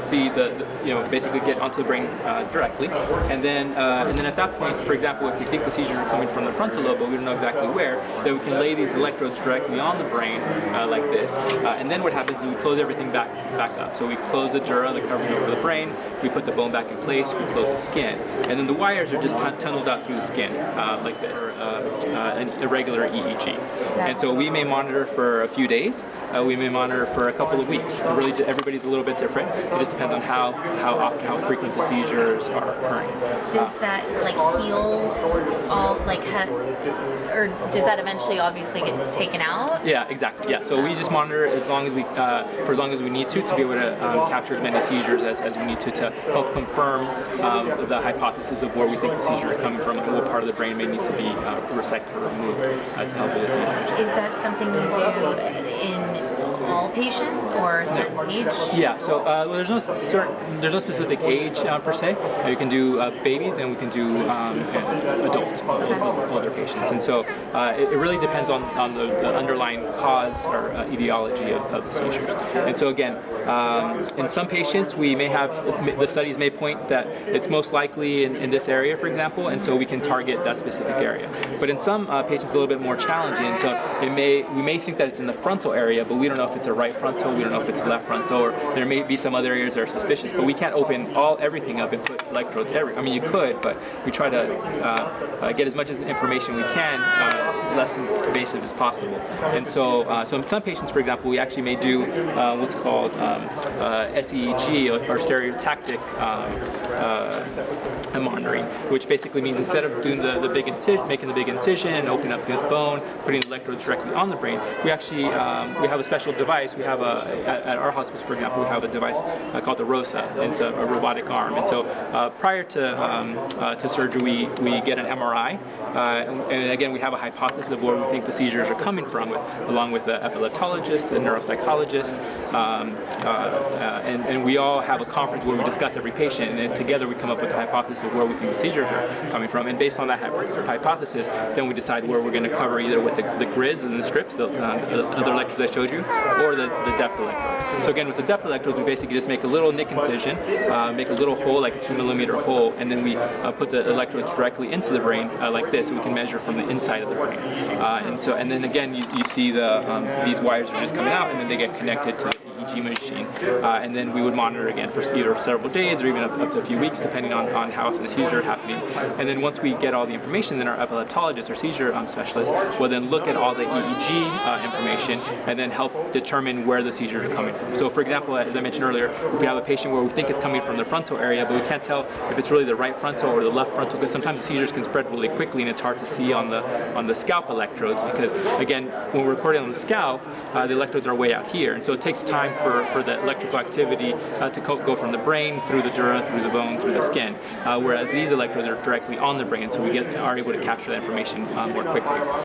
see basically get onto the brain directly, and then at that point, for example, if we think the seizures are coming from the frontal lobe, but we don't know exactly where, then we can lay these electrodes directly on the brain like this, and then what happens is we close everything back up. So we close the dura, the covering over the brain, we put the bone back in place, we close the skin, and then the wires are just tunneled out through the skin like this, an irregular EEG. And so we may monitor for a few days, we may monitor for a couple of weeks. Really, everybody's a little bit different. It just depends on how often, how frequent the seizures are occurring. Does that heal all or does that eventually obviously get taken out? Yeah, exactly. Yeah. So we just monitor as long as we for as long as we need to be able to capture as many seizures as we need to help confirm the hypothesis of where we think the seizures are coming from and what part of the brain may need to be resected or removed to help with the seizures. Is that something you do in all patients or a certain age? Yeah, so there's no specific age per se. We can do babies and we can do adults, older patients, and so it really depends on the underlying cause or etiology of the seizures. And so again, in some patients we may have, the studies may point that it's most likely in this area, for example, and so we can target that specific area. But in some patients a little bit more challenging, and so we may think that it's in the frontal area, but we don't know if it's a right frontal, we don't know if it's left frontal, or there may be some other areas that are suspicious, but we can't open everything up and put electrodes everywhere. I mean, you could, but we try to get as much information we can, less invasive as possible. And so in some patients, for example, we actually may do what's called SEEG, or stereotactic monitoring, which basically means instead of doing the big incision, making the big incision and opening up the bone, putting the electrodes directly on the brain, we actually we have a special device. We have at our hospice, for example, we have a device called the ROSA. It's a robotic arm, and so prior to surgery, we get an MRI, and again we have a hypothesis of where we think the seizures are coming from, along with the epileptologist, the neuropsychologist, and we all have a conference where we discuss every patient, and then together we come up with a hypothesis of where we think the seizures are coming from, and based on that hypothesis, then we decide where we're going to cover, either with the grids and the strips, the other electrodes I showed you, or the depth electrodes. So again, with the depth electrodes, we basically just make a little nick incision, make a little hole, like a 2mm hole, and then we put the electrodes directly into the brain like this, so we can measure from the inside of the brain. And then again, you see these wires are just coming out, and then they get connected to the EEG machine, and then we would monitor again for either several days or even up to a few weeks, depending on how often the seizures are happening. And then once we get all the information, then our epileptologist or seizure specialist will then look at all the EEG information and then help determine where the seizures are coming from. So for example, as I mentioned earlier, if we have a patient where we think it's coming from the frontal area, but we can't tell if it's really the right frontal or the left frontal, because sometimes the seizures can spread really quickly and it's hard to see on the scalp electrodes, because again, when we're recording on the scalp, the electrodes are way out here, and so it takes time for the electrical activity to go from the brain through the dura, through the bone, through the skin, whereas these electrodes are directly on the brain, so we are able to capture that information more quickly.